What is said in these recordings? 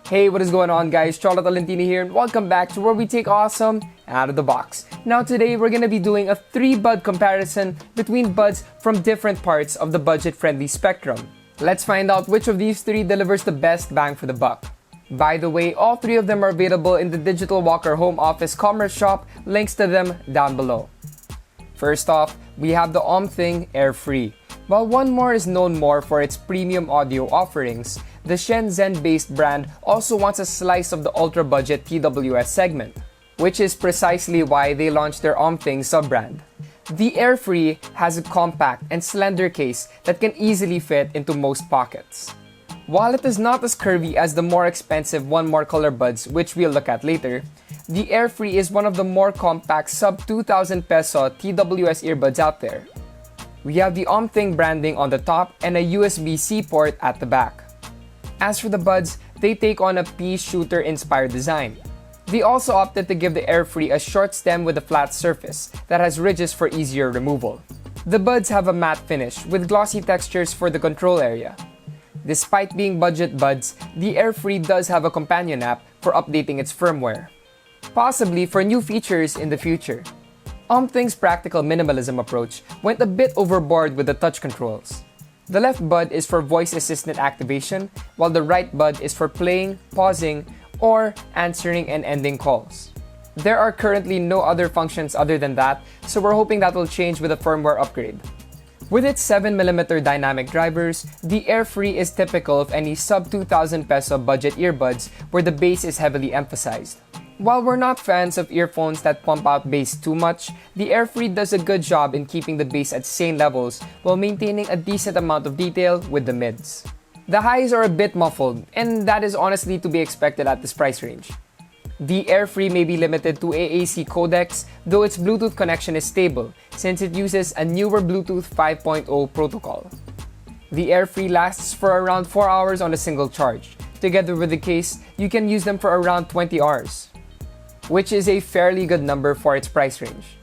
Hey, what is going on guys? Cholo here and welcome back to where we take awesome out of the box. Now today we're going to be doing a 3-bud comparison between buds from different parts of the budget-friendly spectrum. Let's find out which of these 3 delivers the best bang for the buck. By the way, all 3 of them are available in the Digital Walker Home Office Commerce Shop, links to them down below. First off, we have the Omthing AirFree. While one more is known more for its premium audio offerings, the Shenzhen-based brand also wants a slice of the ultra-budget TWS segment, which is precisely why they launched their Omthing sub-brand. The AirFree has a compact and slender case that can easily fit into most pockets. While it is not as curvy as the more expensive One More ColorBuds, which we'll look at later, the AirFree is one of the more compact sub 2,000 peso TWS earbuds out there. We have the Omthing branding on the top and a USB-C port at the back. As for the buds, they take on a pea shooter inspired design. They also opted to give the AirFree a short stem with a flat surface that has ridges for easier removal. The buds have a matte finish with glossy textures for the control area. Despite being budget buds, the AirFree does have a companion app for updating its firmware, possibly for new features in the future. Omthing's practical minimalism approach went a bit overboard with the touch controls. The left bud is for voice assistant activation, while the right bud is for playing, pausing, or answering and ending calls. There are currently no other functions other than that, so we're hoping that will change with a firmware upgrade. With its 7mm dynamic drivers, the AirFree is typical of any sub 2,000 peso budget earbuds where the bass is heavily emphasized. While we're not fans of earphones that pump out bass too much, the AirFree does a good job in keeping the bass at sane levels while maintaining a decent amount of detail with the mids. The highs are a bit muffled, and that is honestly to be expected at this price range. The AirFree may be limited to AAC codecs, though its Bluetooth connection is stable since it uses a newer Bluetooth 5.0 protocol. The AirFree lasts for around 4 hours on a single charge. Together with the case, you can use them for around 20 hours, which is a fairly good number for its price range.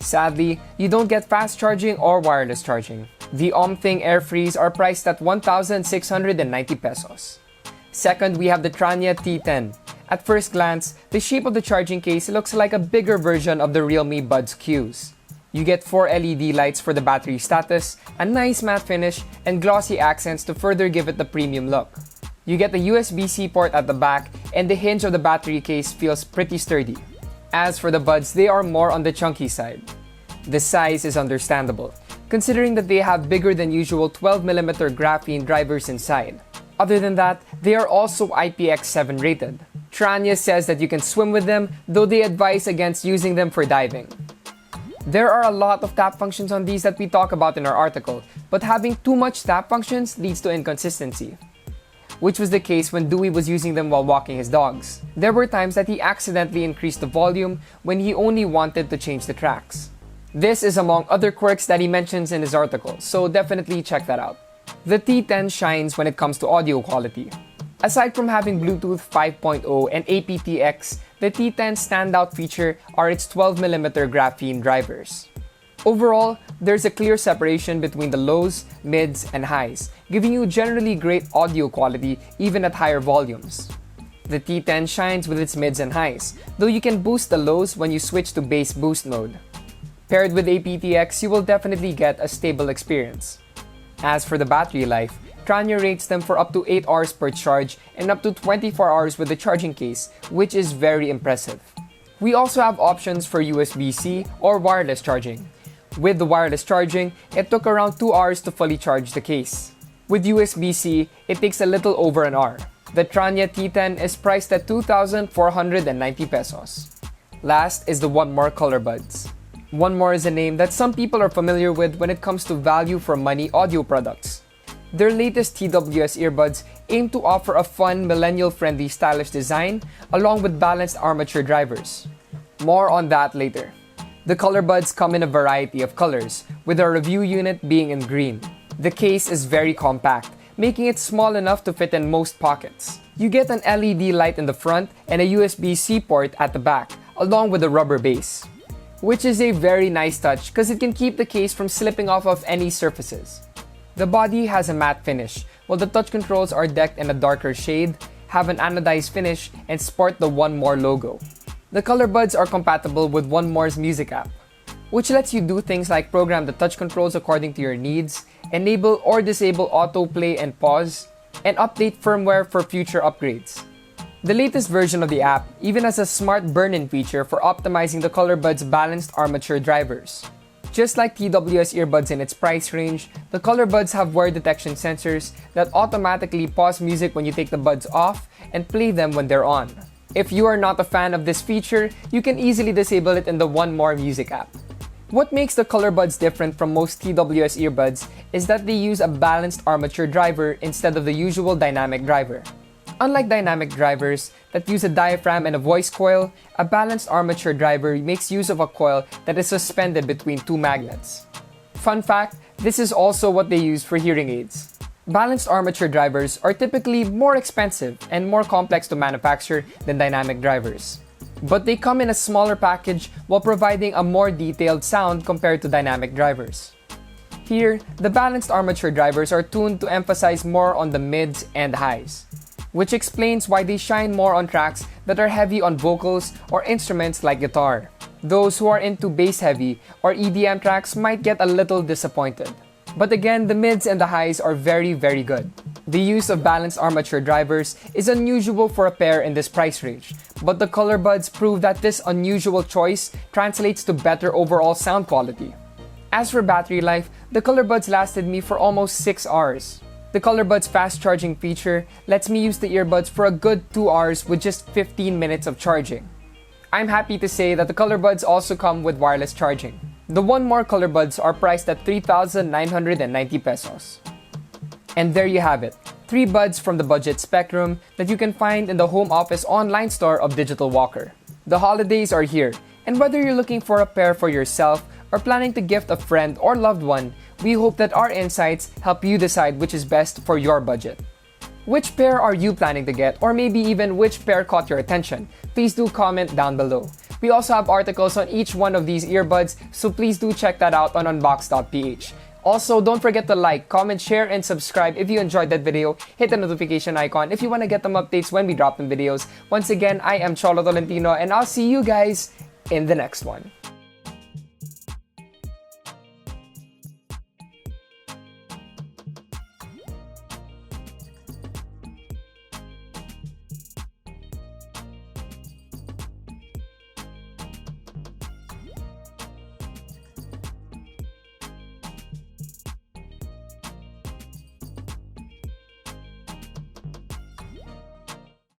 Sadly, you don't get fast charging or wireless charging. The Omthing AirFrees are priced at 1,690 pesos. Second, we have the Tranya T10. At first glance, the shape of the charging case looks like a bigger version of the Realme Buds Qs. You get 4 LED lights for the battery status, a nice matte finish, and glossy accents to further give it the premium look. You get the USB-C port at the back, and the hinge of the battery case feels pretty sturdy. As for the buds, they are more on the chunky side. The size is understandable, considering that they have bigger than usual 12mm graphene drivers inside. Other than that, they are also IPX7 rated. Tranya says that you can swim with them, though they advise against using them for diving. There are a lot of tap functions on these that we talk about in our article, but having too much tap functions leads to inconsistency, which was the case when Dewey was using them while walking his dogs. There were times that he accidentally increased the volume when he only wanted to change the tracks. This is among other quirks that he mentions in his article, so definitely check that out. The T10 shines when it comes to audio quality. Aside from having Bluetooth 5.0 and aptX, the T10's standout feature are its 12mm graphene drivers. Overall, there's a clear separation between the lows, mids, and highs, giving you generally great audio quality even at higher volumes. The T10 shines with its mids and highs, though you can boost the lows when you switch to bass boost mode. Paired with aptX, you will definitely get a stable experience. As for the battery life, Tranya rates them for up to 8 hours per charge and up to 24 hours with the charging case, which is very impressive. We also have options for USB-C or wireless charging. With the wireless charging, it took around 2 hours to fully charge the case. With USB-C, it takes a little over an hour. The Tranya T10 is priced at 2,490 pesos. Last is the One More ColorBuds. One More is a name that some people are familiar with when it comes to value for money audio products. Their latest TWS earbuds aim to offer a fun, millennial-friendly stylish design along with balanced armature drivers. More on that later. The ColorBuds come in a variety of colors, with our review unit being in green. The case is very compact, making it small enough to fit in most pockets. You get an LED light in the front and a USB-C port at the back, along with a rubber base, which is a very nice touch because it can keep the case from slipping off of any surfaces. The body has a matte finish, while the touch controls are decked in a darker shade, have an anodized finish, and sport the One More logo. The ColorBuds are compatible with One More's music app, which lets you do things like program the touch controls according to your needs, enable or disable autoplay and pause, and update firmware for future upgrades. The latest version of the app even has a smart burn-in feature for optimizing the ColorBuds' balanced armature drivers. Just like TWS earbuds in its price range, the ColorBuds have wear detection sensors that automatically pause music when you take the buds off and play them when they're on. If you are not a fan of this feature, you can easily disable it in the One More music app. What makes the ColorBuds different from most TWS earbuds is that they use a balanced armature driver instead of the usual dynamic driver. Unlike dynamic drivers that use a diaphragm and a voice coil, a balanced armature driver makes use of a coil that is suspended between two magnets. Fun fact, this is also what they use for hearing aids. Balanced armature drivers are typically more expensive and more complex to manufacture than dynamic drivers. But they come in a smaller package while providing a more detailed sound compared to dynamic drivers. Here, the balanced armature drivers are tuned to emphasize more on the mids and highs, which explains why they shine more on tracks that are heavy on vocals or instruments like guitar. Those who are into bass-heavy or EDM tracks might get a little disappointed. But again, the mids and the highs are very good. The use of balanced armature drivers is unusual for a pair in this price range, but the ColorBuds prove that this unusual choice translates to better overall sound quality. As for battery life, the ColorBuds lasted me for almost 6 hours. The ColorBuds fast charging feature lets me use the earbuds for a good 2 hours with just 15 minutes of charging. I'm happy to say that the ColorBuds also come with wireless charging. The One More ColorBuds are priced at 3,990 pesos. And there you have it, 3 buds from the budget spectrum that you can find in the home office online store of Digital Walker. The holidays are here, and whether you're looking for a pair for yourself or planning to gift a friend or loved one, we hope that our insights help you decide which is best for your budget. Which pair are you planning to get, or maybe even which pair caught your attention? Please do comment down below. We also have articles on each one of these earbuds, so please do check that out on unbox.ph. Also, don't forget to like, comment, share, and subscribe if you enjoyed that video. Hit the notification icon if you want to get them updates when we drop them videos. Once again, I am Cholo, and I'll see you guys in the next one.